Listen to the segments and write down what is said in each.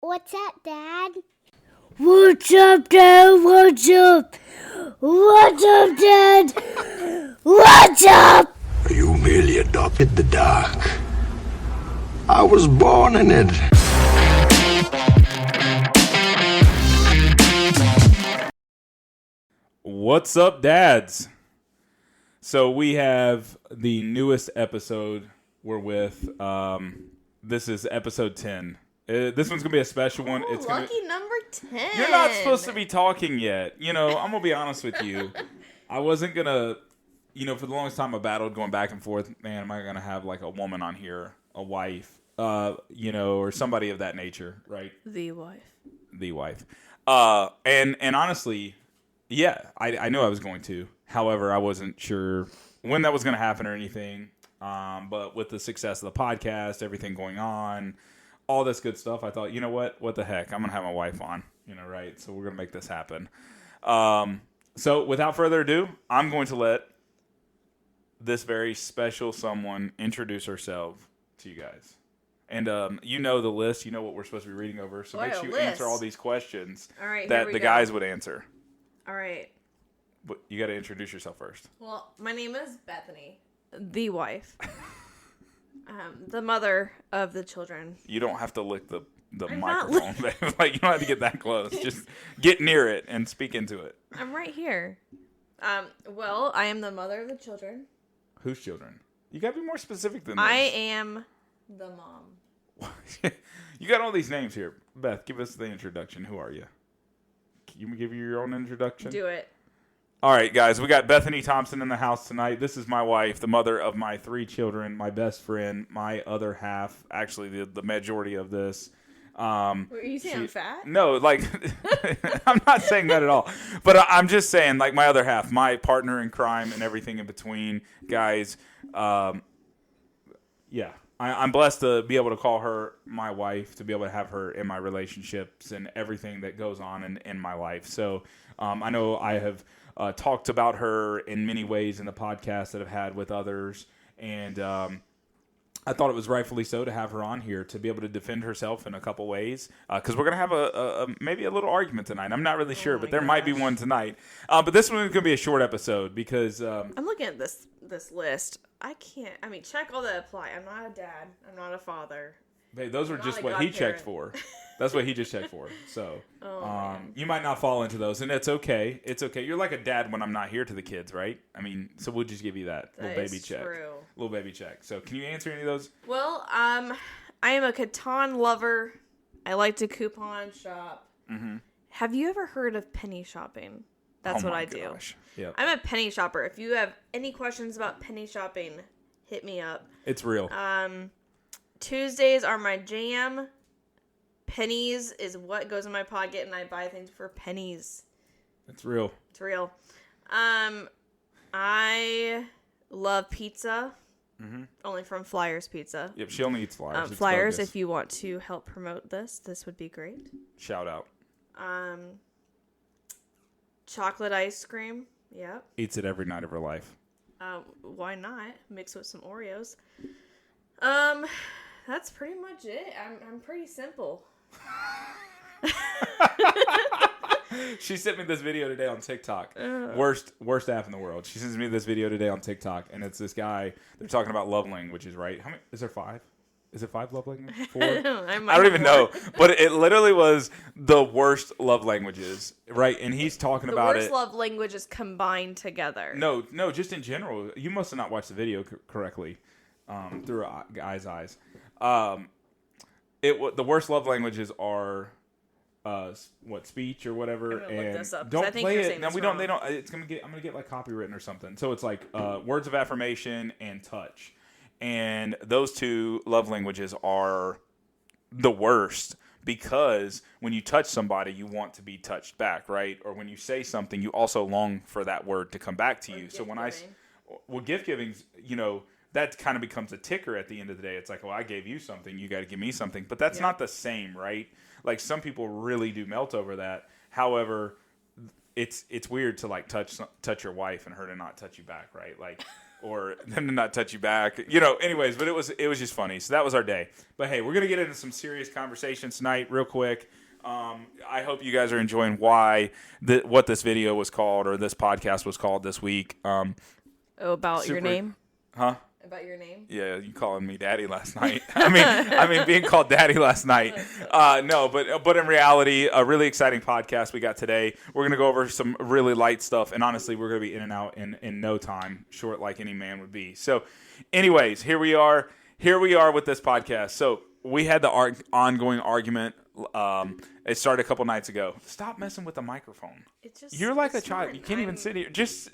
What's up, Dad? What's up, Dad? What's up? What's up, Dad? What's up? You merely adopted the dark. I was born in it. What's up, dads? So we have the newest episode we're with. This is episode 10. This one's going to be a special one. Ooh, It's lucky number 10. You're not supposed to be talking yet. You know, I'm going to be honest with you. I wasn't going to, for the longest time I battled going back and forth. Man, am I going to have like a woman on here, a wife, or somebody of that nature, right? The wife. And honestly, yeah, I knew I was going to. However, I wasn't sure when that was going to happen or anything. But with the success of the podcast, everything going on, all this good stuff, I thought, you know what? What the heck? I'm going to have my wife on, right? So we're going to make this happen. So without further ado, I'm going to let this very special someone introduce herself to you guys. And you know the list. You know what we're supposed to be reading over. So make sure you answer all these questions that the guys would answer. All right. But you got to introduce yourself first. Well, my name is Bethany, the wife, the mother of the children. You don't have to lick the microphone. Like, you don't have to get that close. Just get near it and speak into it. I'm right here. Well, I am the mother of the children. Whose children? You got to be more specific than I this. am the mom. You got all these names here. Beth, give us the introduction. Who are you? Can you give your own introduction? Do it. All right, guys, we got Bethany Thompson in the house tonight. This is my wife, the mother of my 3 children, my best friend, my other half, actually the majority of this. Were you saying I'm fat? No, like, I'm not saying that at all. But I'm just saying, like, my other half, my partner in crime and everything in between, guys. Yeah, I'm blessed to be able to call her my wife, to be able to have her in my relationships and everything that goes on in my life. So I know I have talked about her in many ways in the podcast that I've had with others, and I thought it was rightfully so to have her on here to be able to defend herself in a couple ways, because we're going to have a maybe a little argument tonight. I'm not really sure, but there might be one tonight. But this one is going to be a short episode because... I'm looking at this list. I can't... I mean, check all that apply. I'm not a dad. I'm not a father. Hey, those are just what he checked for. That's what he just checked for. So you might not fall into those, and it's okay. It's okay. You're like a dad when I'm not here to the kids, right? I mean, so we'll just give you that little baby check. True. Little baby check. So can you answer any of those? Well, I am a Catan lover. I like to coupon shop. Mm-hmm. Have you ever heard of penny shopping? That's what I do. Yep. I'm a penny shopper. If you have any questions about penny shopping, hit me up. It's real. Tuesdays are my jam. Pennies is what goes in my pocket, and I buy things for pennies. It's real. It's real. I love pizza. Mm-hmm. Only from Flyers Pizza. Yep, she only eats Flyers. Flyers, if you want to help promote this would be great. Shout out. Chocolate ice cream. Yep. Eats it every night of her life. Why not? Mix with some Oreos. That's pretty much it. I'm pretty simple. She sent me this video today on TikTok. Worst app in the world. She sends me this video today on TikTok, and it's this guy. They're talking about love languages, right? How many? Is there 5? Is it 5 love languages? 4? I don't even know. But it literally was the worst love languagues, right? And he's talking about it. The worst love languages combined together. No, just in general. You must have not watched the video correctly through a guy's eyes. The worst love languages are speech or whatever, I'm gonna look this up, don't I think play you're it. saying No, this we wrong. don't. They don't. I'm gonna get like copywritten or something. So it's like words of affirmation and touch, and those 2 love languages are the worst because when you touch somebody, you want to be touched back, right? Or when you say something, you also long for that word to come back to you. So when gift giving's, that kind of becomes a ticker at the end of the day. It's like, well, I gave you something, you got to give me something. But that's not the same, right? Like, some people really do melt over that. However, it's weird to like touch your wife and her to not touch you back, right? Like, or them to not touch you back. You know, anyways, but it was just funny. So that was our day. But hey, we're going to get into some serious conversations tonight real quick. I hope you guys are enjoying what this video was called or this podcast was called this week. About your name? Huh? About your name? Yeah, you calling me daddy last night. I mean, being called daddy last night. No, but in reality, a really exciting podcast we got today. We're going to go over some really light stuff, and honestly, we're going to be in and out in no time, short like any man would be. So, anyways, here we are with this podcast. So, we had the ongoing argument. It started a couple nights ago. Stop messing with the microphone. You're like a child. You can't even sit here. Just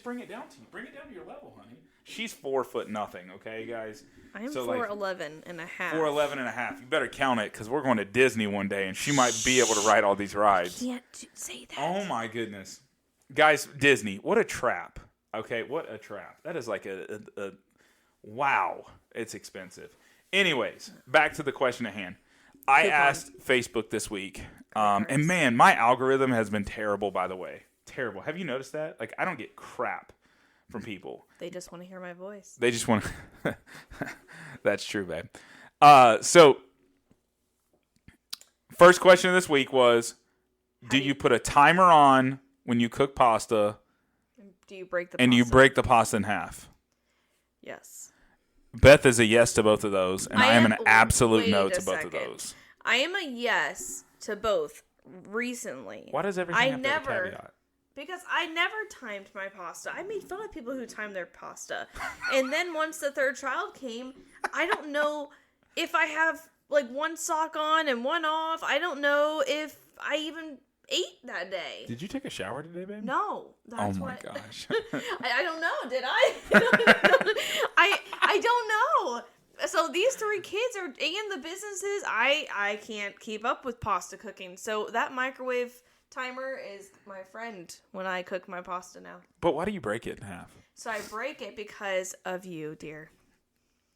bring it down to you. Bring it down to your level, honey. She's 4 foot nothing, okay, guys? I am 4'11" and a half. 4'11" and a half. You better count it because we're going to Disney one day and she might be able to ride all these rides. I can't say that. Oh, my goodness. Guys, Disney, what a trap. Okay, what a trap. That is like a wow. It's expensive. Anyways, back to the question at hand. I asked Facebook this week, and man, my algorithm has been terrible, by the way. Terrible. Have you noticed that? Like, I don't get crap from people. They just want to hear my voice. They just want to. That's true, babe. So, first question of this week was, do you put a timer on when you cook pasta? Do you break the and pasta? you break the pasta in half? Yes. Beth is a yes to both of those, and I am an absolute no to both second. of those. I am a yes to both recently. Why does everything have to have a caveat? Because I never timed my pasta. I made fun of people who time their pasta. And then once the third child came, I don't know if I have like one sock on and one off. I don't know if I even ate that day. Did you take a shower today, babe? No. That's oh my what, gosh. I don't know. Did I? I don't know. So these 3 kids are in the businesses. I can't keep up with pasta cooking. So that microwave timer is my friend when I cook my pasta now. But why do you break it in half? So I break it because of you, dear.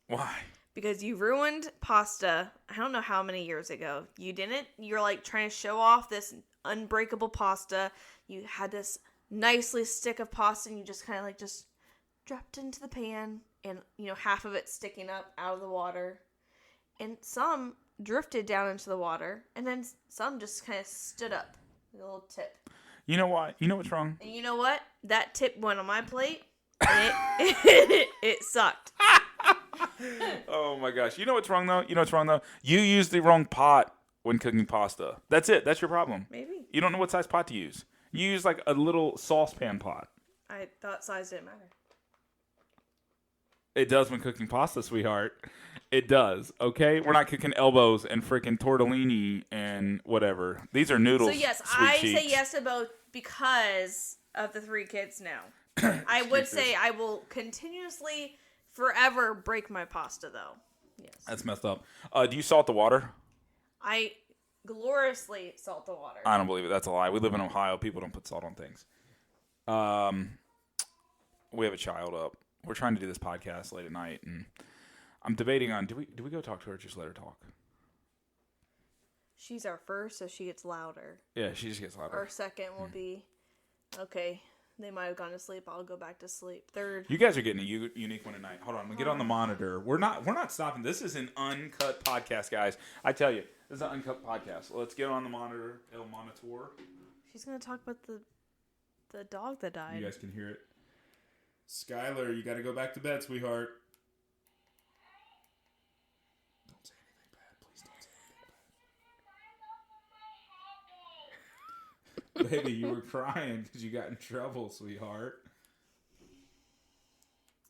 Why? Because you ruined pasta, I don't know how many years ago. You didn't. You're like trying to show off this unbreakable pasta. You had this nicely stick of pasta and you just kind of like just dropped into the pan and, you know, half of it sticking up out of the water. And some drifted down into the water and then some just kind of stood up. A little tip. You know what? You know what's wrong? And you know what? That tip went on my plate, and it sucked. Oh my gosh! You know what's wrong though? You used the wrong pot when cooking pasta. That's it. That's your problem. Maybe. You don't know what size pot to use. You use like a little saucepan pot. I thought size didn't matter. It does when cooking pasta, sweetheart. It does, okay? We're not cooking elbows and freaking tortellini and whatever. These are noodles. So, yes, I say yes to both because of the 3 kids now. I would say I will continuously, forever break my pasta, though. Yes. That's messed up. Do you salt the water? I gloriously salt the water. I don't believe it. That's a lie. We live in Ohio. People don't put salt on things. We have a child up. We're trying to do this podcast late at night, and I'm debating on do we go talk to her or just let her talk? She's our first, so she gets louder. Yeah, she just gets louder. Our second will be, okay, they might have gone to sleep. I'll go back to sleep. Third. You guys are getting a unique one tonight. Hold on, I'm going to get on the monitor. We're not stopping. This is an uncut podcast, guys. I tell you, this is an uncut podcast. Let's get on the monitor. El Monitor. She's going to talk about the dog that died. You guys can hear it. Skylar, you got to go back to bed, sweetheart. Don't say anything bad. Please don't say anything bad. Baby, you were crying because you got in trouble, sweetheart.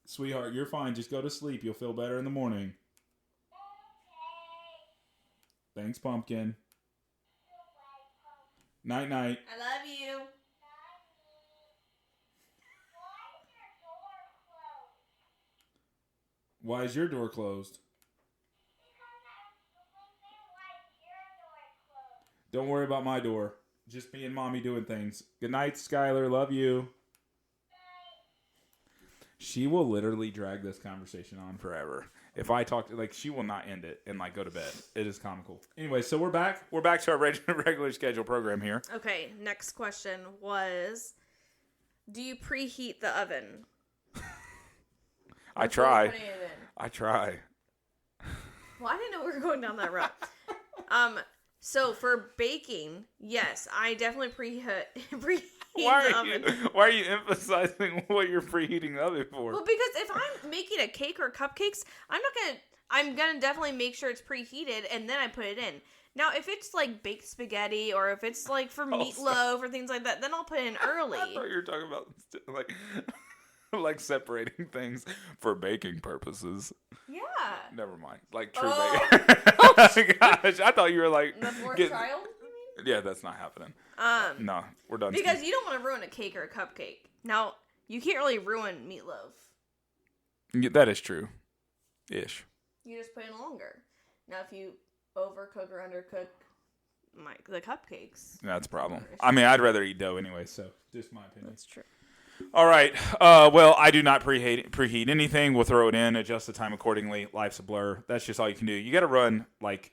Sweetheart, you're fine. Just go to sleep. You'll feel better in the morning. Thanks, Pumpkin. Night-night. I love you. Why is your door closed? Don't worry about my door. Just me and Mommy doing things. Good night, Skylar. Love you. She will literally drag this conversation on forever. If I talk to, she will not end it and go to bed. It is comical. Anyway, so we're back. We're back to our regular schedule program here. Okay, next question was, do you preheat the oven? I Before try. putting it in. I try. Well, I didn't know we were going down that route. So for baking, yes, I definitely preheat the oven. Why are you emphasizing what you're preheating the oven for? Well, because if I'm making a cake or cupcakes, I'm gonna definitely make sure it's preheated and then I put it in. Now, if it's like baked spaghetti or if it's like for meatloaf or things like that, then I'll put it in early. I thought you were talking about like separating things for baking purposes. Yeah. Never mind. Like true Oh. baking. Gosh, I thought you were like The fourth child, you mean? Yeah, that's not happening. No, we're done. Because you don't want to ruin a cake or a cupcake. Now, you can't really ruin meatloaf. Yeah, that is true. Ish. You just put in longer. Now, if you overcook or undercook the cupcakes, That's a problem. I mean, I'd rather eat dough anyway, so just my opinion. that's true. All right. Well, I do not preheat anything. We'll throw it in, adjust the time accordingly. Life's a blur. That's just all you can do. You got to run it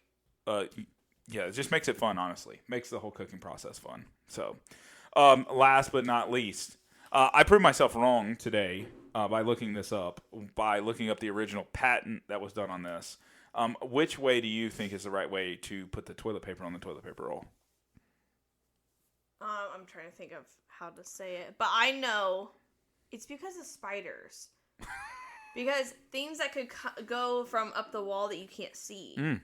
just makes it fun, honestly. Makes the whole cooking process fun. So, last but not least, I proved myself wrong today by looking up the original patent that was done on this. Which way do you think is the right way to put the toilet paper on the toilet paper roll? I'm trying to think of how to say it, but I know it's because of spiders. Because things that could go from up the wall that you can't see. Mm.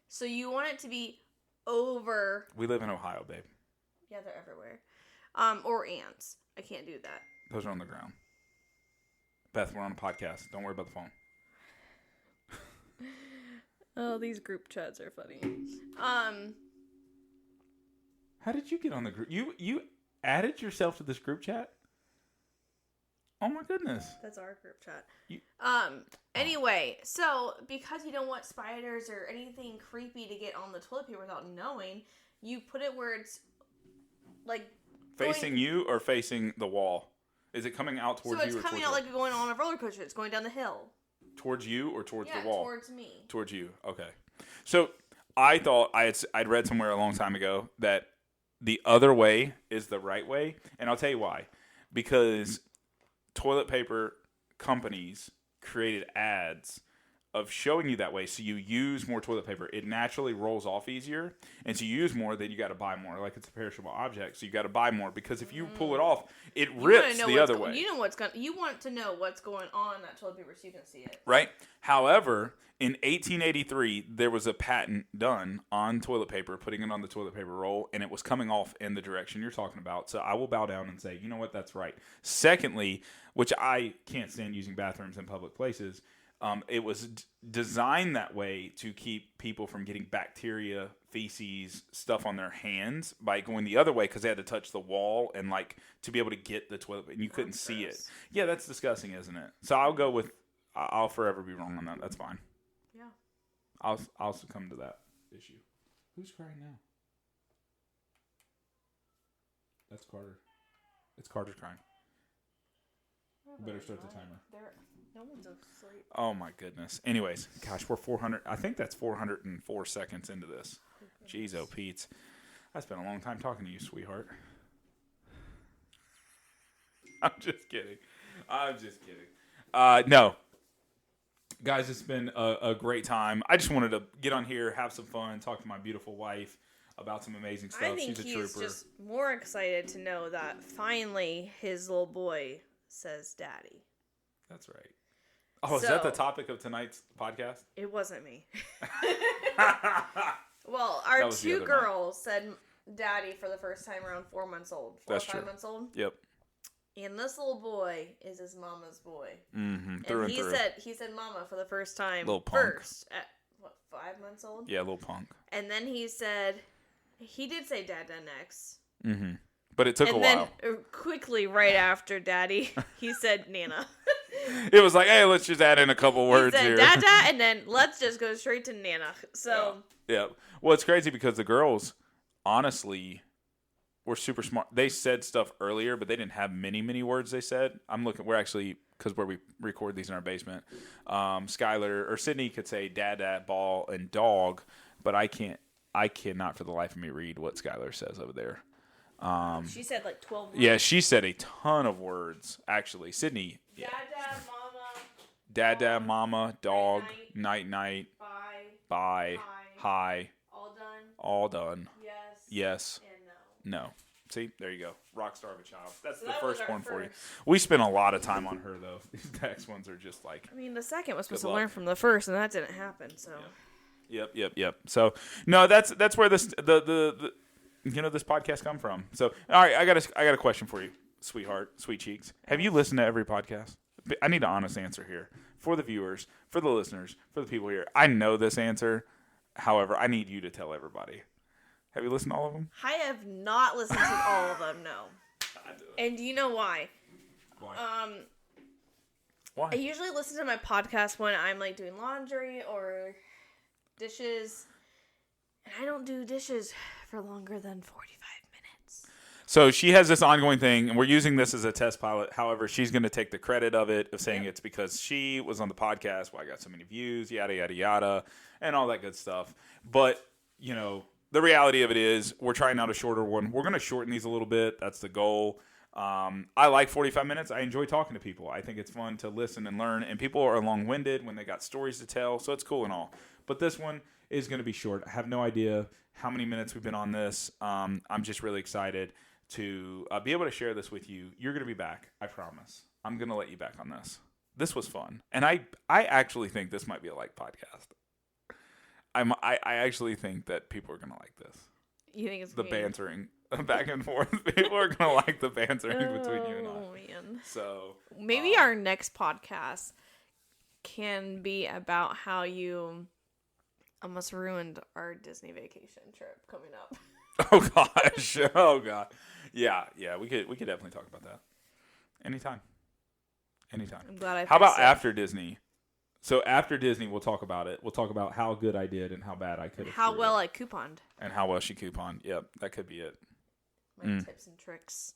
So you want it to be over. We live in Ohio, babe. Yeah, they're everywhere. Or ants. I can't do that. Those are on the ground. Beth, we're on a podcast. Don't worry about the phone. Oh, these group chats are funny. How did you get on the group? You added yourself to this group chat? Oh my goodness. That's our group chat. Anyway, so because you don't want spiders or anything creepy to get on the toilet paper without knowing, you put it where it's like facing you or facing the wall? Is it coming out towards you? So it's coming out like going on a roller coaster. It's going down the hill. Towards you or towards the wall? Towards me. Towards you. Okay. So I thought I'd read somewhere a long time ago that the other way is the right way, and I'll tell you why. Because toilet paper companies created ads of showing you that way, so you use more toilet paper. It naturally rolls off easier, and so you use more, then you got to buy more. Like it's a perishable object, so you got to buy more because if you pull it off, it rips the other way. You want to know what's going on in that toilet paper so you can see it. Right. However, in 1883, there was a patent done on toilet paper, putting it on the toilet paper roll, and it was coming off in the direction you're talking about. So I will bow down and say, you know what, that's right. Secondly, which I can't stand using bathrooms in public places, it was designed that way to keep people from getting bacteria, feces, stuff on their hands by going the other way because they had to touch the wall and like to be able to get the toilet and you couldn't see it. Yeah, that's disgusting, isn't it? So I'll forever be wrong on that. That's fine. Yeah. I'll succumb to that issue. Who's crying now? That's Carter. It's Carter's crying. Better start the timer. No one's asleep. Oh my goodness. Anyways, gosh, we're 400. I think that's 404 seconds into this. Jeez, oh Pete. I spent a long time talking to you, sweetheart. I'm just kidding. No. Guys, it's been a great time. I just wanted to get on here, have some fun, talk to my beautiful wife about some amazing stuff. I think She's a trooper. he's just more excited to know that finally his little boy says daddy. That's right. Oh, is that the topic of tonight's podcast? It wasn't me. Well, our two girls said daddy for the first time around 4 months old. 4 or 5 months old? Yep. And this little boy is his mama's boy. Mm-hmm. And he said mama for the first time. Little punk. First at, 5 months old? Yeah, little punk. And then he did say dada next. Mm-hmm. But it took a while. And then quickly right after daddy, he said nana. It was like, hey, let's just add in a couple words he said here. Dada, and then let's just go straight to nana. So yeah. Well, it's crazy because the girls, honestly, were super smart. They said stuff earlier, but they didn't have many words they said. We're actually, because where we record these in our basement, Skylar or Sydney could say dad, ball, and dog, but I cannot for the life of me read what Skylar says over there. she said like 12 words. Yeah, she said a ton of words, actually. Sydney. Dada, mama, Dad, mama, dog, night, bye, hi, all done. Yes. And no. No. See, there you go. Rock star of a child. That's the first one for you. We spent a lot of time on her, though. These next ones are just like... I mean, the second was supposed to learn from the first, and that didn't happen, so... Yep. So, no, that's where this this podcast come from. So, all right, I got a question for you, sweetheart, sweet cheeks. Have you listened to every podcast? I need an honest answer here. For the viewers, for the listeners, for the people here. I know this answer. However, I need you to tell everybody. Have you listened to all of them? I have not listened to all of them, no. And do you know why? Why? I usually listen to my podcast when I'm like doing laundry or dishes, and I don't do dishes for longer than 45 minutes. So she has this ongoing thing, and we're using this as a test pilot. However, she's going to take the credit of it, of saying it's because she was on the podcast. Well, I got so many views, yada, yada, yada, and all that good stuff. But, the reality of it is we're trying out a shorter one. We're going to shorten these a little bit. That's the goal. I like 45 minutes. I enjoy talking to people. I think it's fun to listen and learn, and people are long-winded when they got stories to tell, so it's cool and all. But this one is going to be short. I have no idea how many minutes we've been on this. I'm just really excited to be able to share this with you. You're going to be back, I promise. I'm going to let you back on this. This was fun, and I actually think this might be a podcast. I actually think that people are going to like this. You think it's the bantering back and forth? People are going to like the bantering between you and I. Oh, man. So maybe our next podcast can be about how you almost ruined our Disney vacation trip coming up. Oh, gosh. Oh, God. Yeah. We could definitely talk about that. Anytime. I'm glad I How about after Disney? So after Disney, we'll talk about it. We'll talk about how good I did and how bad I could have. How well I couponed. And how well she couponed. Yep, that could be it. My tips and tricks.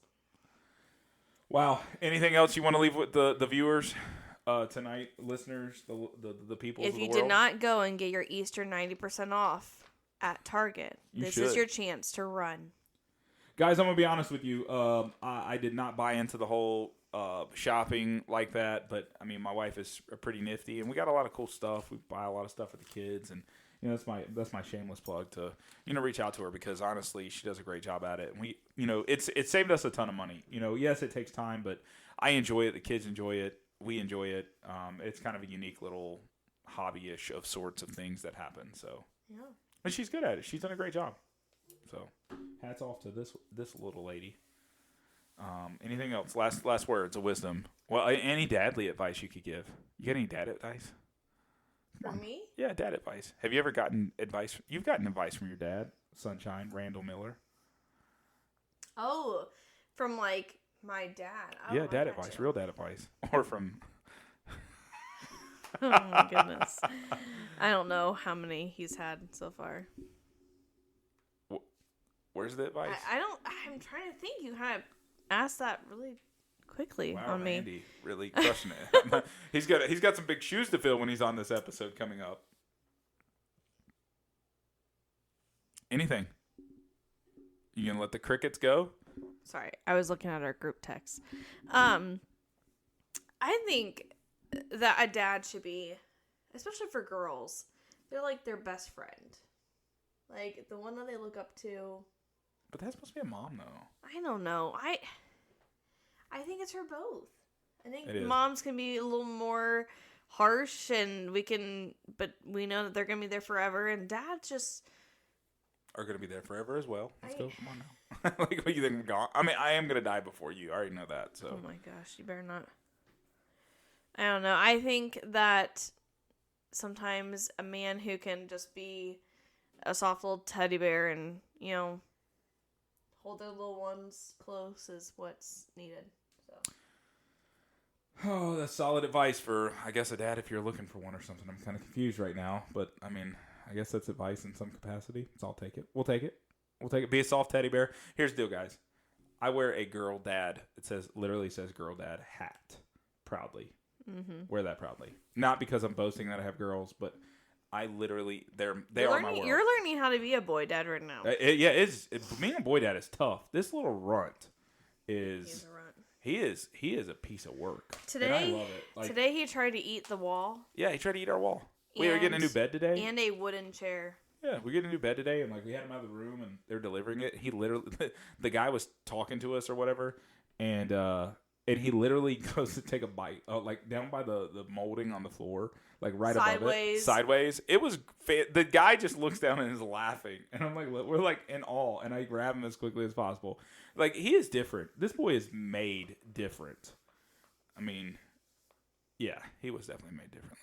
Wow. Anything else you want to leave with the viewers tonight, listeners, the people of the world? If you did not go and get your Easter 90% off at Target, this is your chance to run. Guys, I'm going to be honest with you. I did not buy into the whole shopping like that, but I mean, my wife is pretty nifty, and we got a lot of cool stuff. We buy a lot of stuff for the kids, and that's my shameless plug to reach out to her, because honestly, she does a great job at it. And we, it saved us a ton of money. Yes, it takes time, but I enjoy it. The kids enjoy it. We enjoy it. It's kind of a unique little hobby-ish of sorts of things that happen. So, yeah, and she's good at it. She's done a great job. So, hats off to this little lady. Anything else? Last words of wisdom. Well, any dadly advice you could give? You got any dad advice? For me? Yeah, dad advice. Have you ever gotten advice? You've gotten advice from your dad, Sunshine Randall Miller. Oh, from like my dad. Yeah, dad advice, real dad advice, or from. Oh my goodness! I don't know how many he's had so far. Where's the advice? I'm trying to think. You kind of asked that really quickly on me. Andy, really crushing it. He's got some big shoes to fill when he's on this episode coming up. Anything? You gonna let the crickets go? Sorry, I was looking at our group text. I think that a dad should be, especially for girls, they're like their best friend, like the one that they look up to. But that's supposed to be a mom, though. I don't know. I think it's for both. I think It is. moms can be a little more harsh, but we know that they're gonna be there forever, and dads just are going to be there forever as well. Let's go. Come on now. Like, what you think I'm gone? I mean, I am going to die before you. I already know that. So. Oh my gosh, you better not. I don't know. I think that sometimes a man who can just be a soft little teddy bear and, hold their little ones close is what's needed. So. Oh, that's solid advice for, I guess, a dad if you're looking for one or something. I'm kind of confused right now, but I mean, I guess that's advice in some capacity. So I'll take it. We'll take it. Be a soft teddy bear. Here's the deal, guys. I wear a girl dad. Literally says girl dad hat. Proudly. Mm-hmm. Wear that proudly. Not because I'm boasting that I have girls, but I literally, they are my world. You're learning how to be a boy dad right now. Being a boy dad is tough. This little runt is. He's a runt. He is a piece of work. Today, and I love it. Like, today he tried to eat the wall. Yeah, he tried to eat our wall. We were getting a new bed today. And a wooden chair. Yeah, we get a new bed today, and like we had him out of the room, and they're delivering it. He literally, the guy was talking to us or whatever, and he literally goes to take a bite, like down by the molding on the floor, like right above it, sideways. It was the guy just looks down and is laughing, and I'm like, we're like in awe, and I grab him as quickly as possible. Like, he is different. This boy is made different. I mean, yeah, he was definitely made differently.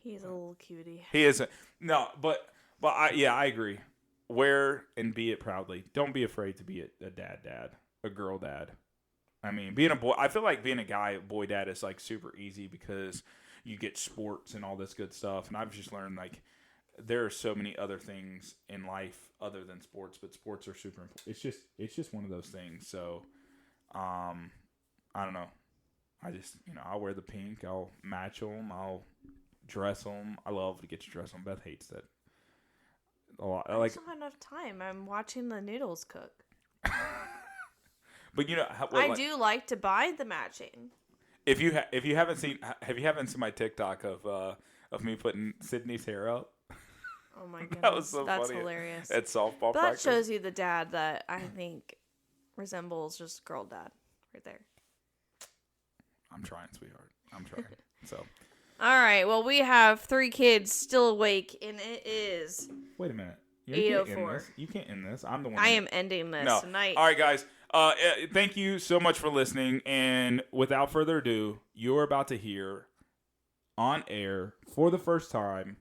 He's a little cutie. He is but I agree. Wear and be it proudly. Don't be afraid to be a dad, a girl dad. I mean, being a boy, I feel like being a boy dad is like super easy because you get sports and all this good stuff. And I've just learned like there are so many other things in life other than sports, but sports are super important. It's just one of those things. So, I don't know. I just, I'll wear the pink. I'll match them. I'll dress them. I love to get you dressed them. Beth hates that a lot. I just don't have enough time. I'm watching the noodles cook. But I do like to buy the matching. If you haven't seen my TikTok of me putting Sydney's hair up. Oh my goodness, that was so that's funny hilarious. At softball that practice. shows you the dad that I think resembles just girl dad right there. I'm trying, sweetheart. I'm trying. So. All right. Well, we have 3 kids still awake, and it is. Wait a minute. 8:04. You can't end this. I'm the one. I am ending this tonight. All right, guys. Thank you so much for listening. And without further ado, you're about to hear on air for the first time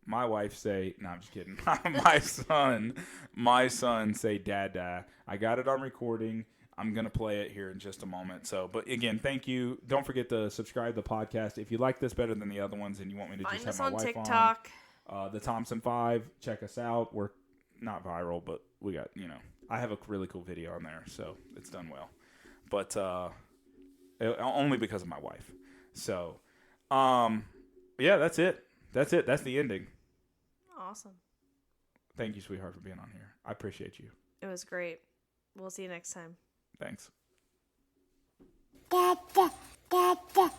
my wife say, no, I'm just kidding. my son say, Dad. I got it on recording. I'm going to play it here in just a moment. So, but again, thank you. Don't forget to subscribe to the podcast. If you like this better than the other ones and you want me to just have my wife on. Find us on TikTok. The Thompson 5. Check us out. We're not viral, but we got, I have a really cool video on there, so it's done well. But only because of my wife. So, yeah, that's it. That's the ending. Awesome. Thank you, sweetheart, for being on here. I appreciate you. It was great. We'll see you next time. Thanks. Da, da, da, da.